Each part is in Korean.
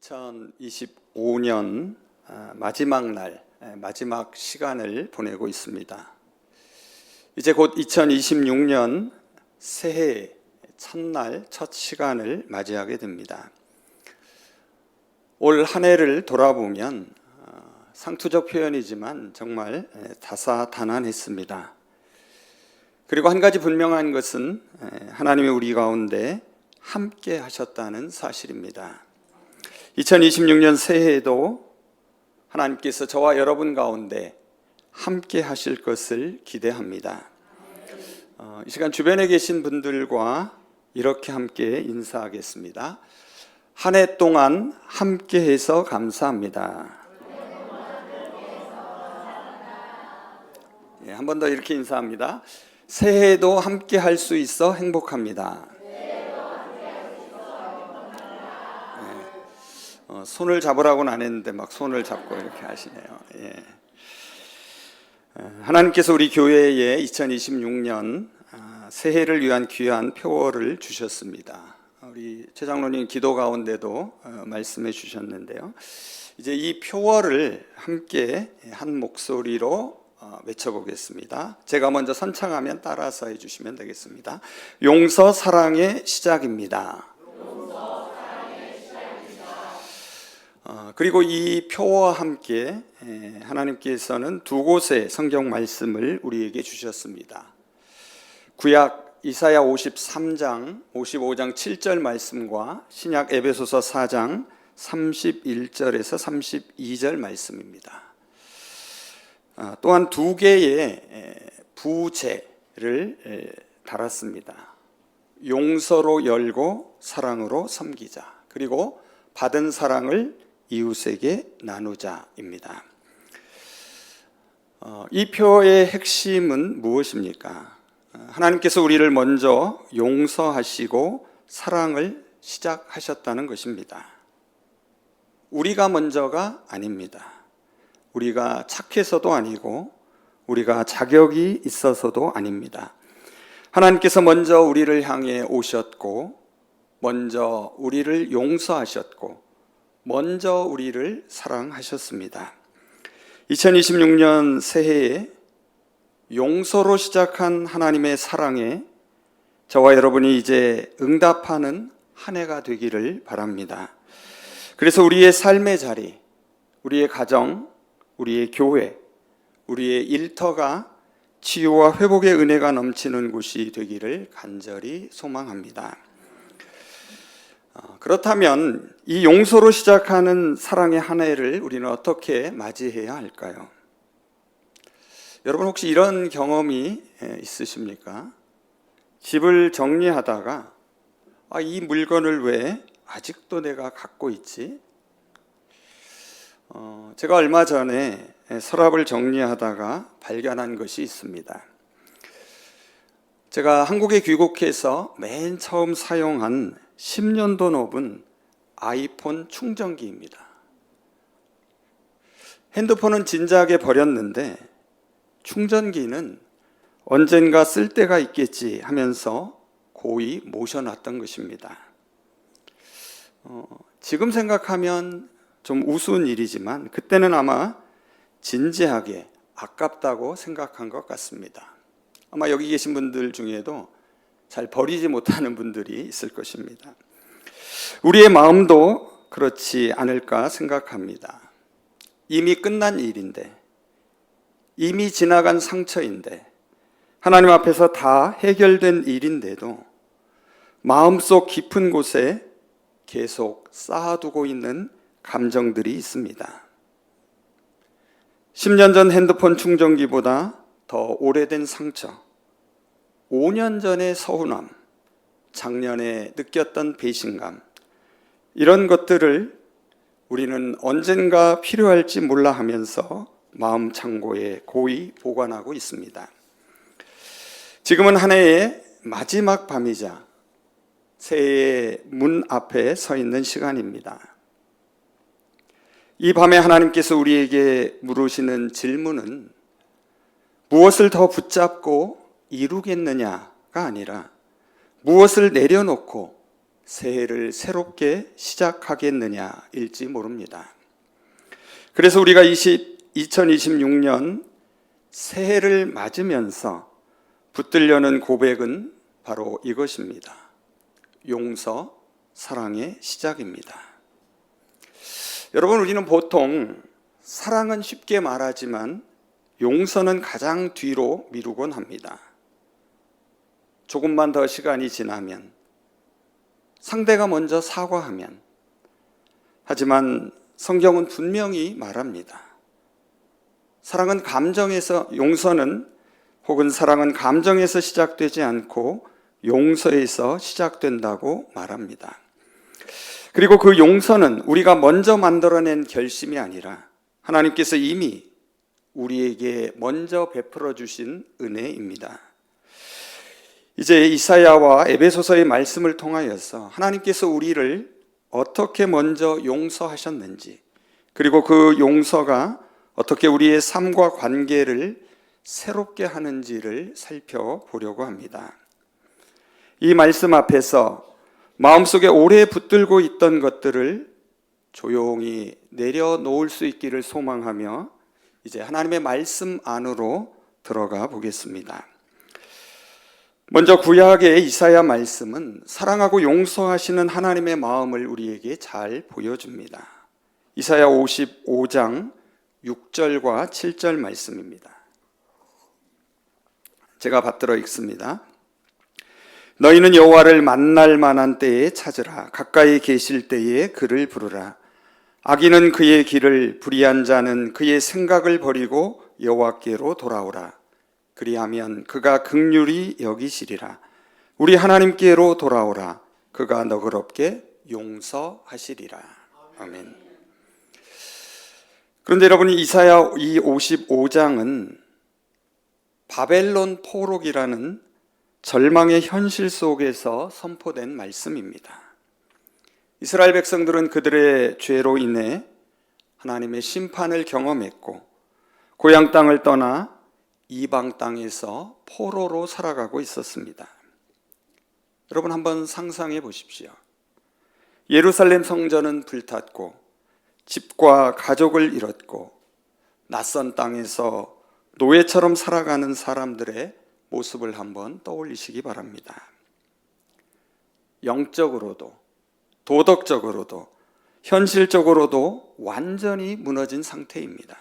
2025년 마지막 날, 마지막 시간을 보내고 있습니다. 이제 곧 2026년 새해 첫날, 첫 시간을 맞이하게 됩니다. 올 한 해를 돌아보면 상투적 표현이지만 정말 다사다난했습니다. 그리고 한 가지 분명한 것은 하나님이 우리 가운데 함께 하셨다는 사실입니다. 2026년 새해에도 하나님께서 저와 여러분 가운데 함께 하실 것을 기대합니다. 이 시간 주변에 계신 분들과 이렇게 함께 인사하겠습니다. 한 해 동안 함께 해서 감사합니다. 한 번 더 이렇게 인사합니다. 새해에도 함께 할 수 있어 행복합니다. 손을 잡으라고는 안 했는데 막 손을 잡고 이렇게 하시네요. 하나님께서 우리 교회에 2026년 새해를 위한 귀한 표어를 주셨습니다. 우리 최 장로님 기도 가운데도 말씀해 주셨는데요. 이제 이 표어를 함께 한 목소리로 외쳐보겠습니다. 제가 먼저 선창하면 따라서 해주시면 되겠습니다. 용서 사랑의 시작입니다. 그리고 이 표와 함께 하나님께서는 두 곳의 성경 말씀을 우리에게 주셨습니다. 구약 이사야 53장, 55장 7절 말씀과 신약 에베소서 4장 31절에서 32절 말씀입니다. 또한 두 개의 부제를 달았습니다. 용서로 열고 사랑으로 섬기자. 그리고 받은 사랑을 이웃에게 나누자입니다. 이 표의 핵심은 무엇입니까? 하나님께서 우리를 먼저 용서하시고 사랑을 시작하셨다는 것입니다. 우리가 먼저가 아닙니다. 우리가 착해서도 아니고 우리가 자격이 있어서도 아닙니다. 하나님께서 먼저 우리를 향해 오셨고 먼저 우리를 용서하셨고 먼저 우리를 사랑하셨습니다. 2026년 새해에 용서로 시작한 하나님의 사랑에 저와 여러분이 이제 응답하는 한 해가 되기를 바랍니다. 그래서 우리의 삶의 자리, 우리의 가정, 우리의 교회, 우리의 일터가 치유와 회복의 은혜가 넘치는 곳이 되기를 간절히 소망합니다. 그렇다면 이 용서로 시작하는 사랑의 한 해를 우리는 어떻게 맞이해야 할까요? 여러분 혹시 이런 경험이 있으십니까? 집을 정리하다가 이 물건을 왜 아직도 내가 갖고 있지? 제가 얼마 전에 서랍을 정리하다가 발견한 것이 있습니다. 제가 한국에 귀국해서 맨 처음 사용한 10년도 넘은 아이폰 충전기입니다. 핸드폰은 진작에 버렸는데 충전기는 언젠가 쓸 때가 있겠지 하면서 고이 모셔놨던 것입니다. 지금 생각하면 좀 우스운 일이지만 그때는 아마 진지하게 아깝다고 생각한 것 같습니다. 아마 여기 계신 분들 중에도 잘 버리지 못하는 분들이 있을 것입니다. 우리의 마음도 그렇지 않을까 생각합니다. 이미 끝난 일인데, 이미 지나간 상처인데, 하나님 앞에서 다 해결된 일인데도 마음속 깊은 곳에 계속 쌓아두고 있는 감정들이 있습니다. 10년 전 핸드폰 충전기보다 더 오래된 상처, 5년 전의 서운함, 작년에 느꼈던 배신감, 이런 것들을 우리는 언젠가 필요할지 몰라 하면서 마음 창고에 고이 보관하고 있습니다. 지금은 한 해의 마지막 밤이자 새해의 문 앞에 서 있는 시간입니다. 이 밤에 하나님께서 우리에게 물으시는 질문은 무엇을 더 붙잡고 이루겠느냐가 아니라 무엇을 내려놓고 새해를 새롭게 시작하겠느냐일지 모릅니다. 그래서 우리가 2026년 새해를 맞으면서 붙들려는 고백은 바로 이것입니다. 용서, 사랑의 시작입니다. 여러분, 우리는 보통 사랑은 쉽게 말하지만 용서는 가장 뒤로 미루곤 합니다. 조금만 더 시간이 지나면, 상대가 먼저 사과하면, 하지만 성경은 분명히 말합니다. 사랑은 감정에서, 용서는 혹은 사랑은 감정에서 시작되지 않고 용서에서 시작된다고 말합니다. 그리고 그 용서는 우리가 먼저 만들어낸 결심이 아니라 하나님께서 이미 우리에게 먼저 베풀어 주신 은혜입니다. 이제 이사야와 에베소서의 말씀을 통하여서 하나님께서 우리를 어떻게 먼저 용서하셨는지, 그리고 그 용서가 어떻게 우리의 삶과 관계를 새롭게 하는지를 살펴보려고 합니다. 이 말씀 앞에서 마음속에 오래 붙들고 있던 것들을 조용히 내려놓을 수 있기를 소망하며 이제 하나님의 말씀 안으로 들어가 보겠습니다. 먼저 구약의 이사야 말씀은 사랑하고 용서하시는 하나님의 마음을 우리에게 잘 보여줍니다. 이사야 55장 6절과 7절 말씀입니다. 제가 받들어 읽습니다. 너희는 여호와를 만날 만한 때에 찾으라. 가까이 계실 때에 그를 부르라. 악인은 그의 길을, 불의한 자는 그의 생각을 버리고 여호와께로 돌아오라. 그리하면 그가 긍휼히 여기시리라. 우리 하나님께로 돌아오라. 그가 너그럽게 용서하시리라. 아멘. 그런데 여러분, 이사야 이 55장은 바벨론 포로기라는 절망의 현실 속에서 선포된 말씀입니다. 이스라엘 백성들은 그들의 죄로 인해 하나님의 심판을 경험했고 고향 땅을 떠나 이방 땅에서 포로로 살아가고 있었습니다. 여러분, 한번 상상해 보십시오. 예루살렘 성전은 불탔고 집과 가족을 잃었고 낯선 땅에서 노예처럼 살아가는 사람들의 모습을 한번 떠올리시기 바랍니다. 영적으로도 도덕적으로도 현실적으로도 완전히 무너진 상태입니다.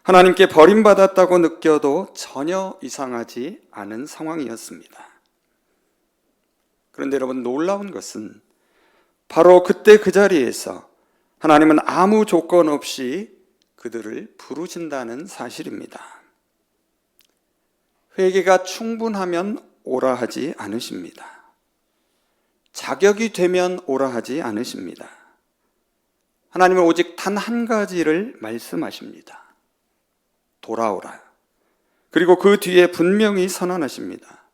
하나님께 버림받았다고 느껴도 전혀 이상하지 않은 상황이었습니다. 그런데 여러분, 놀라운 것은 바로 그때 그 자리에서 하나님은 아무 조건 없이 그들을 부르신다는 사실입니다. 회개가 충분하면 오라 하지 않으십니다. 자격이 되면 오라 하지 않으십니다. 하나님은 오직 단 한 가지를 말씀하십니다. 돌아오라. 그리고 그 뒤에 분명히 선언하십니다.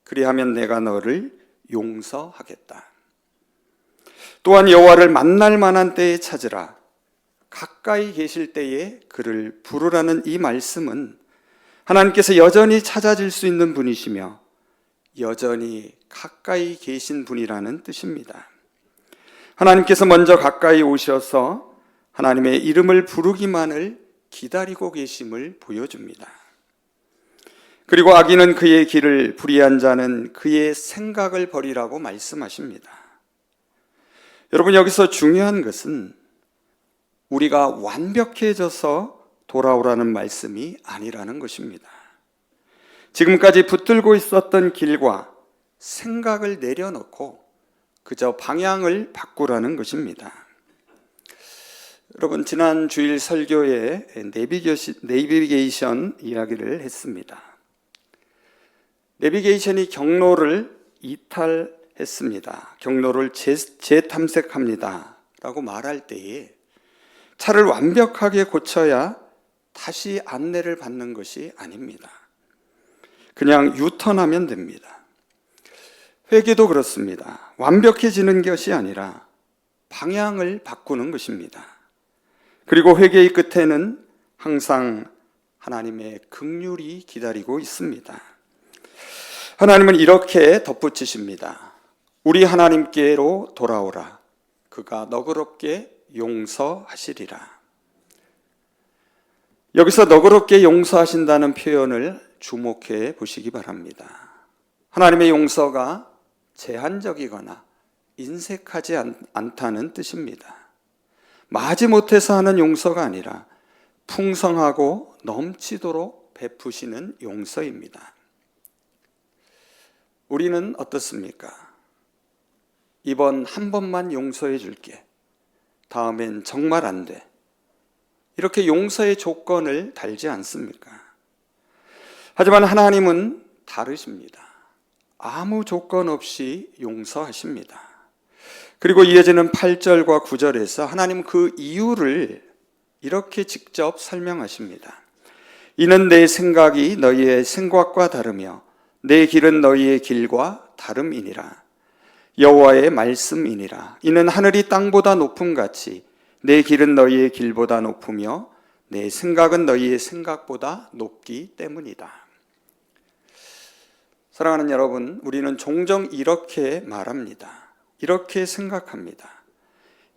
그리하면 내가 너를 용서하겠다. 또한 여호와를 만날 만한 때에 찾으라. 가까이 계실 때에 그를 부르라는 이 말씀은 하나님께서 여전히 찾아질 수 있는 분이시며 여전히 가까이 계신 분이라는 뜻입니다. 하나님께서 먼저 가까이 오셔서 하나님의 이름을 부르기만을 기다리고 계심을 보여줍니다. 그리고 악인은 그의 길을, 불의한 자는 그의 생각을 버리라고 말씀하십니다. 여러분, 여기서 중요한 것은 우리가 완벽해져서 돌아오라는 말씀이 아니라는 것입니다. 지금까지 붙들고 있었던 길과 생각을 내려놓고 그저 방향을 바꾸라는 것입니다. 여러분, 지난 주일 설교에 내비게이션 이야기를 했습니다. 내비게이션이 경로를 이탈했습니다. 경로를 재탐색합니다 라고 말할 때에 차를 완벽하게 고쳐야 다시 안내를 받는 것이 아닙니다. 그냥 유턴하면 됩니다. 회개도 그렇습니다. 완벽해지는 것이 아니라 방향을 바꾸는 것입니다. 그리고 회개의 끝에는 항상 하나님의 긍휼이 기다리고 있습니다. 하나님은 이렇게 덧붙이십니다. 우리 하나님께로 돌아오라. 그가 너그럽게 용서하시리라. 여기서 너그럽게 용서하신다는 표현을 주목해 보시기 바랍니다. 하나님의 용서가 제한적이거나 인색하지 않다는 뜻입니다. 마지못해서 하는 용서가 아니라 풍성하고 넘치도록 베푸시는 용서입니다. 우리는 어떻습니까? 이번 한 번만 용서해 줄게. 다음엔 정말 안 돼. 이렇게 용서의 조건을 달지 않습니까? 하지만 하나님은 다르십니다. 아무 조건 없이 용서하십니다. 그리고 이어지는 8절과 9절에서 하나님 그 이유를 이렇게 직접 설명하십니다. 이는 내 생각이 너희의 생각과 다르며 내 길은 너희의 길과 다름이니라. 여호와의 말씀이니라. 이는 하늘이 땅보다 높음같이 내 길은 너희의 길보다 높으며 내 생각은 너희의 생각보다 높기 때문이다. 사랑하는 여러분, 우리는 종종 이렇게 말합니다. 이렇게 생각합니다.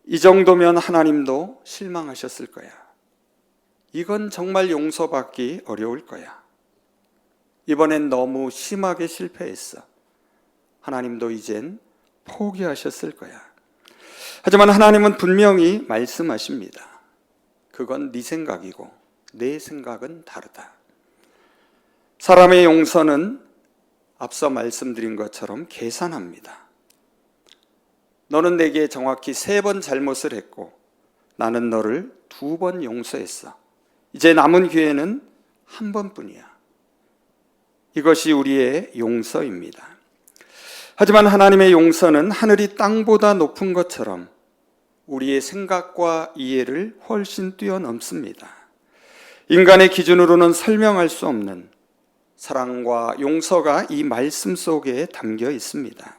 이 정도면 하나님도 실망하셨을 거야. 이건 정말 용서받기 어려울 거야. 이번엔 너무 심하게 실패했어. 하나님도 이젠 포기하셨을 거야. 하지만 하나님은 분명히 말씀하십니다. 그건 네 생각이고 내 생각은 다르다. 사람의 용서는 앞서 말씀드린 것처럼 계산합니다. 너는 내게 정확히 3번 잘못을 했고 나는 너를 2번 용서했어. 이제 남은 기회는 한 번뿐이야. 이것이 우리의 용서입니다. 하지만 하나님의 용서는 하늘이 땅보다 높은 것처럼 우리의 생각과 이해를 훨씬 뛰어넘습니다. 인간의 기준으로는 설명할 수 없는 사랑과 용서가 이 말씀 속에 담겨 있습니다.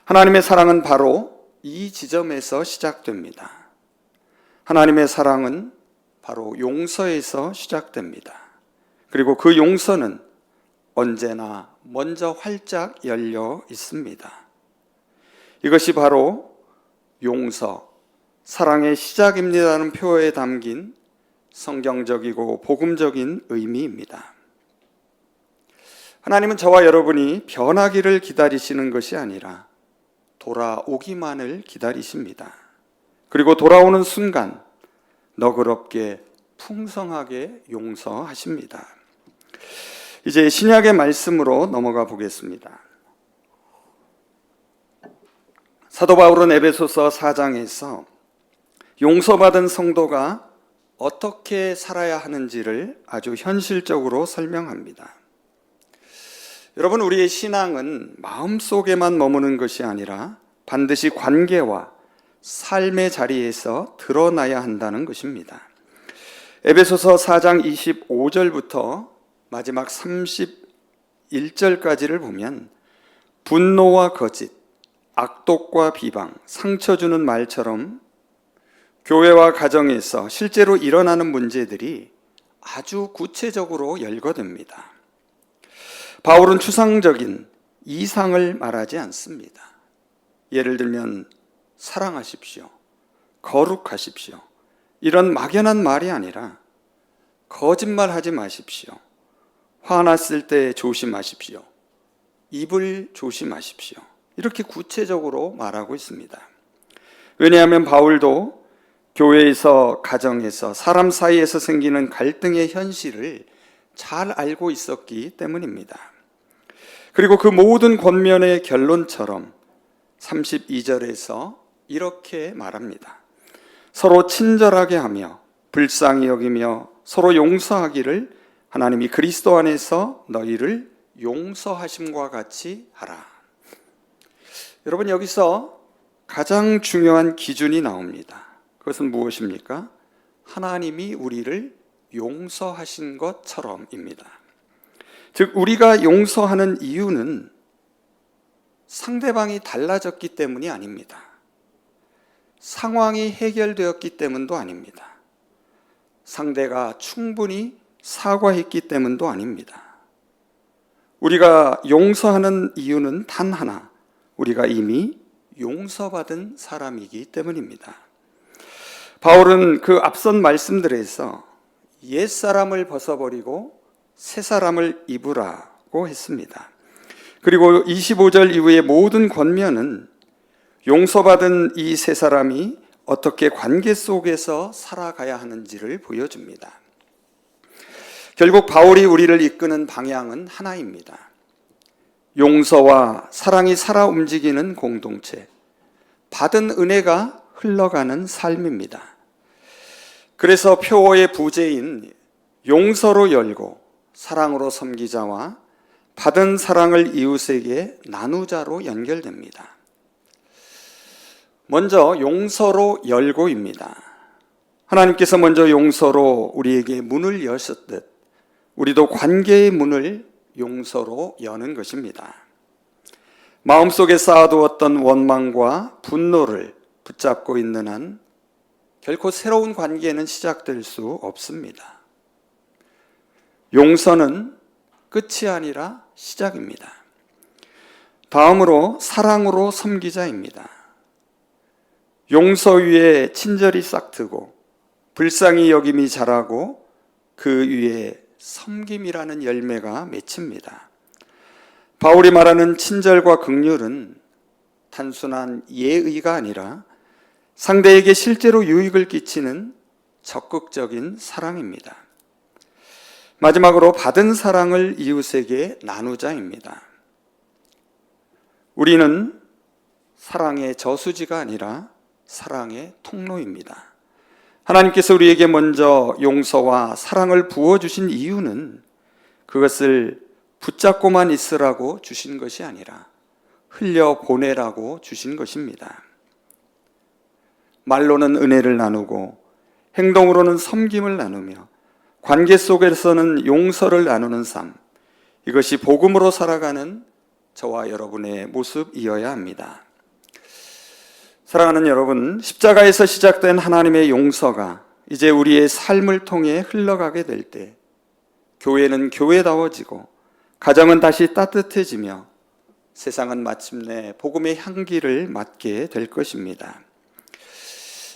하나님의 사랑은 바로 이 지점에서 시작됩니다. 하나님의 사랑은 바로 용서에서 시작됩니다. 그리고 그 용서는 언제나 먼저 활짝 열려 있습니다. 이것이 바로 용서, 사랑의 시작입니다라는 표어에 담긴 성경적이고 복음적인 의미입니다. 하나님은 저와 여러분이 변하기를 기다리시는 것이 아니라 돌아오기만을 기다리십니다. 그리고 돌아오는 순간 너그럽게 풍성하게 용서하십니다. 이제 신약의 말씀으로 넘어가 보겠습니다. 사도 바울은 에베소서 4장에서 용서받은 성도가 어떻게 살아야 하는지를 아주 현실적으로 설명합니다. 여러분, 우리의 신앙은 마음속에만 머무는 것이 아니라 반드시 관계와 삶의 자리에서 드러나야 한다는 것입니다. 에베소서 4장 25절부터 마지막 31절까지를 보면 분노와 거짓, 악독과 비방, 상처 주는 말처럼 교회와 가정에서 실제로 일어나는 문제들이 아주 구체적으로 열거됩니다. 바울은 추상적인 이상을 말하지 않습니다. 예를 들면 사랑하십시오, 거룩하십시오, 이런 막연한 말이 아니라 거짓말하지 마십시오, 화났을 때 조심하십시오, 입을 조심하십시오, 이렇게 구체적으로 말하고 있습니다. 왜냐하면 바울도 교회에서, 가정에서, 사람 사이에서 생기는 갈등의 현실을 잘 알고 있었기 때문입니다. 그리고 그 모든 권면의 결론처럼 32절에서 이렇게 말합니다. 서로 친절하게 하며 불쌍히 여기며 서로 용서하기를 하나님이 그리스도 안에서 너희를 용서하심과 같이 하라. 여러분, 여기서 가장 중요한 기준이 나옵니다. 그것은 무엇입니까? 하나님이 우리를 용서하신 것처럼입니다. 즉, 우리가 용서하는 이유는 상대방이 달라졌기 때문이 아닙니다. 상황이 해결되었기 때문도 아닙니다. 상대가 충분히 사과했기 때문도 아닙니다. 우리가 용서하는 이유는 단 하나, 우리가 이미 용서받은 사람이기 때문입니다. 바울은 그 앞선 말씀들에서 옛사람을 벗어버리고 새사람을 입으라고 했습니다. 그리고 25절 이후의 모든 권면은 용서받은 이 새사람이 어떻게 관계 속에서 살아가야 하는지를 보여줍니다. 결국 바울이 우리를 이끄는 방향은 하나입니다. 용서와 사랑이 살아 움직이는 공동체, 받은 은혜가 흘러가는 삶입니다. 그래서 표어의 부재인 용서로 열고 사랑으로 섬기자와 받은 사랑을 이웃에게 나누자로 연결됩니다. 먼저 용서로 열고입니다. 하나님께서 먼저 용서로 우리에게 문을 여셨듯 우리도 관계의 문을 용서로 여는 것입니다. 마음속에 쌓아두었던 원망과 분노를 붙잡고 있는 한 결코 새로운 관계는 시작될 수 없습니다. 용서는 끝이 아니라 시작입니다. 다음으로 사랑으로 섬기자입니다. 용서 위에 친절이 싹트고 불쌍히 여김이 자라고 그 위에 섬김이라는 열매가 맺힙니다. 바울이 말하는 친절과 긍휼은 단순한 예의가 아니라 상대에게 실제로 유익을 끼치는 적극적인 사랑입니다. 마지막으로 받은 사랑을 이웃에게 나누자입니다. 우리는 사랑의 저수지가 아니라 사랑의 통로입니다. 하나님께서 우리에게 먼저 용서와 사랑을 부어주신 이유는 그것을 붙잡고만 있으라고 주신 것이 아니라 흘려보내라고 주신 것입니다. 말로는 은혜를 나누고 행동으로는 섬김을 나누며 관계 속에서는 용서를 나누는 삶, 이것이 복음으로 살아가는 저와 여러분의 모습이어야 합니다. 사랑하는 여러분, 십자가에서 시작된 하나님의 용서가 이제 우리의 삶을 통해 흘러가게 될 때 교회는 교회다워지고 가정은 다시 따뜻해지며 세상은 마침내 복음의 향기를 맡게 될 것입니다.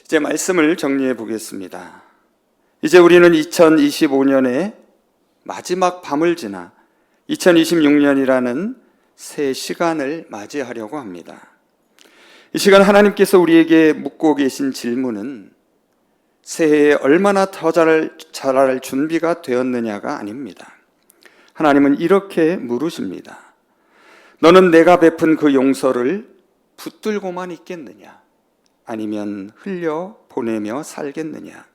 이제 말씀을 정리해 보겠습니다. 이제 우리는 2025년의 마지막 밤을 지나 2026년이라는 새 시간을 맞이하려고 합니다. 이 시간 하나님께서 우리에게 묻고 계신 질문은 새해에 얼마나 더 잘할 준비가 되었느냐가 아닙니다. 하나님은 이렇게 물으십니다. 너는 내가 베푼 그 용서를 붙들고만 있겠느냐? 아니면 흘려 보내며 살겠느냐?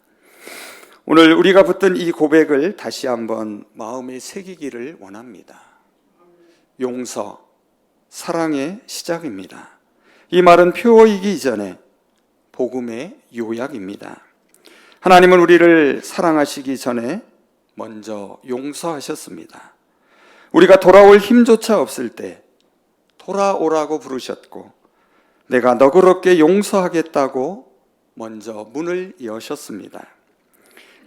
오늘 우리가 붙든 이 고백을 다시 한번 마음에 새기기를 원합니다. 용서, 사랑의 시작입니다. 이 말은 표어이기 이전에 복음의 요약입니다. 하나님은 우리를 사랑하시기 전에 먼저 용서하셨습니다. 우리가 돌아올 힘조차 없을 때 돌아오라고 부르셨고 내가 너그럽게 용서하겠다고 먼저 문을 여셨습니다.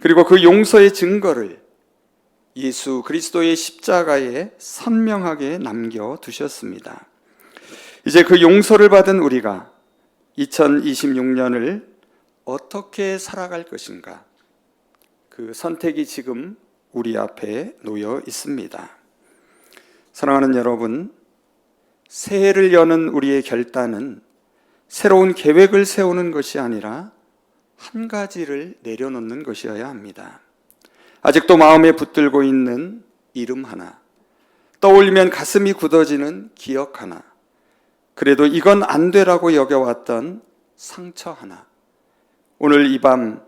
그리고 그 용서의 증거를 예수 그리스도의 십자가에 선명하게 남겨두셨습니다. 이제 그 용서를 받은 우리가 2026년을 어떻게 살아갈 것인가? 그 선택이 지금 우리 앞에 놓여 있습니다. 사랑하는 여러분, 새해를 여는 우리의 결단은 새로운 계획을 세우는 것이 아니라 한 가지를 내려놓는 것이어야 합니다. 아직도 마음에 붙들고 있는 이름 하나, 떠올리면 가슴이 굳어지는 기억 하나, 그래도 이건 안 되라고 여겨왔던 상처 하나, 오늘 이 밤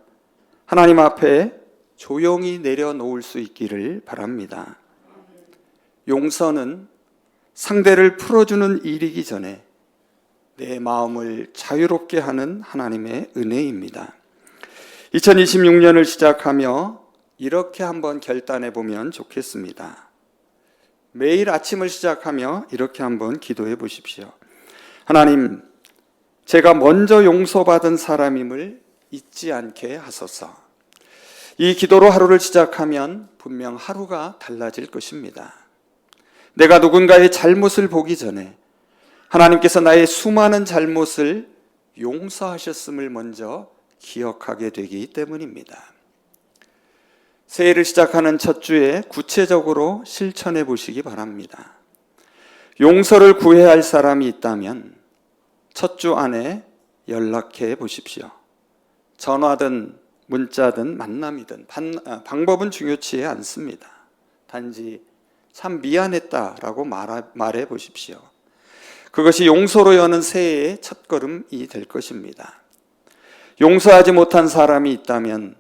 하나님 앞에 조용히 내려놓을 수 있기를 바랍니다. 용서는 상대를 풀어주는 일이기 전에 내 마음을 자유롭게 하는 하나님의 은혜입니다. 2026년을 시작하며 이렇게 한번 결단해 보면 좋겠습니다. 매일 아침을 시작하며 이렇게 한번 기도해 보십시오. 하나님, 제가 먼저 용서받은 사람임을 잊지 않게 하소서. 이 기도로 하루를 시작하면 분명 하루가 달라질 것입니다. 내가 누군가의 잘못을 보기 전에 하나님께서 나의 수많은 잘못을 용서하셨음을 먼저 기억하게 되기 때문입니다. 새해를 시작하는 첫 주에 구체적으로 실천해 보시기 바랍니다. 용서를 구해야 할 사람이 있다면 첫 주 안에 연락해 보십시오. 전화든 문자든 만남이든 방법은 중요치 않습니다. 단지 참 미안했다라고 말해 보십시오. 그것이 용서로 여는 새해의 첫걸음이 될 것입니다. 용서하지 못한 사람이 있다면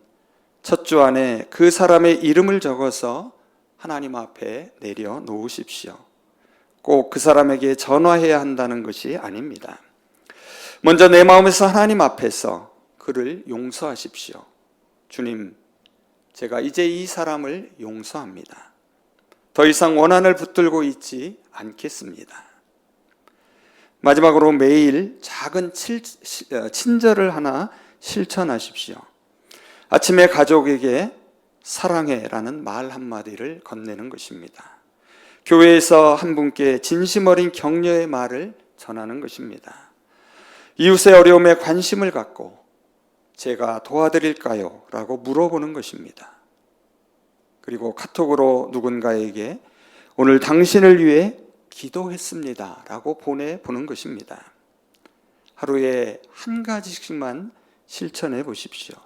첫 주 안에 그 사람의 이름을 적어서 하나님 앞에 내려놓으십시오. 꼭 그 사람에게 전화해야 한다는 것이 아닙니다. 먼저 내 마음에서 하나님 앞에서 그를 용서하십시오. 주님, 제가 이제 이 사람을 용서합니다. 더 이상 원한을 붙들고 있지 않겠습니다. 마지막으로 매일 작은 친절을 하나 실천하십시오. 아침에 가족에게 사랑해라는 말 한마디를 건네는 것입니다. 교회에서 한 분께 진심 어린 격려의 말을 전하는 것입니다. 이웃의 어려움에 관심을 갖고 제가 도와드릴까요? 라고 물어보는 것입니다. 그리고 카톡으로 누군가에게 오늘 당신을 위해 기도했습니다 라고 보내보는 것입니다. 하루에 한 가지씩만 실천해 보십시오.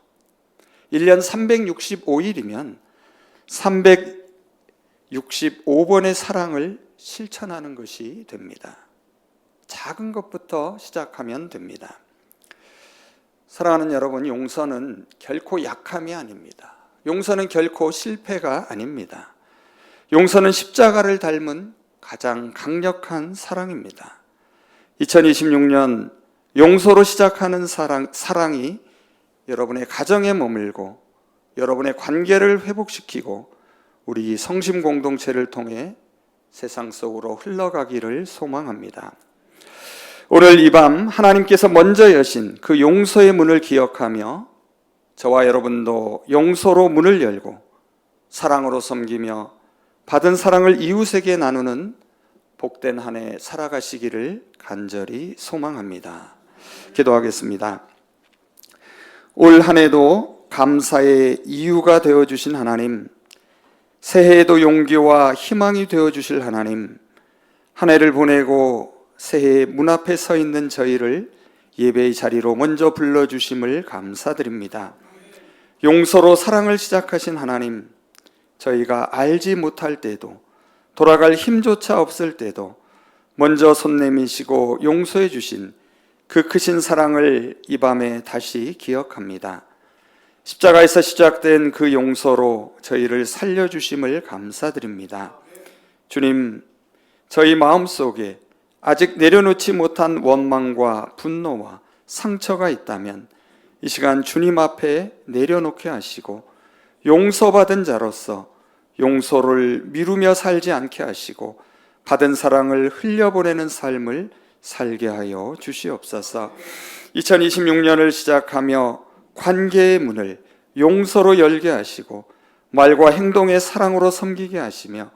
1년 365일이면 365번의 사랑을 실천하는 것이 됩니다. 작은 것부터 시작하면 됩니다. 사랑하는 여러분, 용서는 결코 약함이 아닙니다. 용서는 결코 실패가 아닙니다. 용서는 십자가를 닮은 가장 강력한 사랑입니다. 2026년 용서로 시작하는 사랑이 여러분의 가정에 머물고 여러분의 관계를 회복시키고 우리 성심 공동체를 통해 세상 속으로 흘러가기를 소망합니다. 오늘 이 밤 하나님께서 먼저 여신 그 용서의 문을 기억하며 저와 여러분도 용서로 문을 열고 사랑으로 섬기며 받은 사랑을 이웃에게 나누는 복된 한 해 살아가시기를 간절히 소망합니다. 기도하겠습니다. 올 한 해도 감사의 이유가 되어주신 하나님, 새해에도 용기와 희망이 되어주실 하나님, 한 해를 보내고 새해 문 앞에 서 있는 저희를 예배의 자리로 먼저 불러주심을 감사드립니다. 용서로 사랑을 시작하신 하나님, 저희가 알지 못할 때도 돌아갈 힘조차 없을 때도 먼저 손 내미시고 용서해 주신 그 크신 사랑을 이 밤에 다시 기억합니다. 십자가에서 시작된 그 용서로 저희를 살려주심을 감사드립니다. 주님, 저희 마음속에 아직 내려놓지 못한 원망과 분노와 상처가 있다면 이 시간 주님 앞에 내려놓게 하시고 용서받은 자로서 용서를 미루며 살지 않게 하시고 받은 사랑을 흘려보내는 삶을 살게 하여 주시옵소서. 2026년을 시작하며 관계의 문을 용서로 열게 하시고 말과 행동의 사랑으로 섬기게 하시며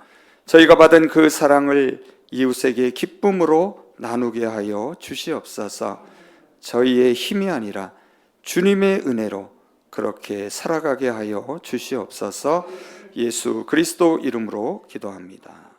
저희가 받은 그 사랑을 이웃에게 기쁨으로 나누게 하여 주시옵소서. 저희의 힘이 아니라 주님의 은혜로 그렇게 살아가게 하여 주시옵소서. 예수 그리스도 이름으로 기도합니다.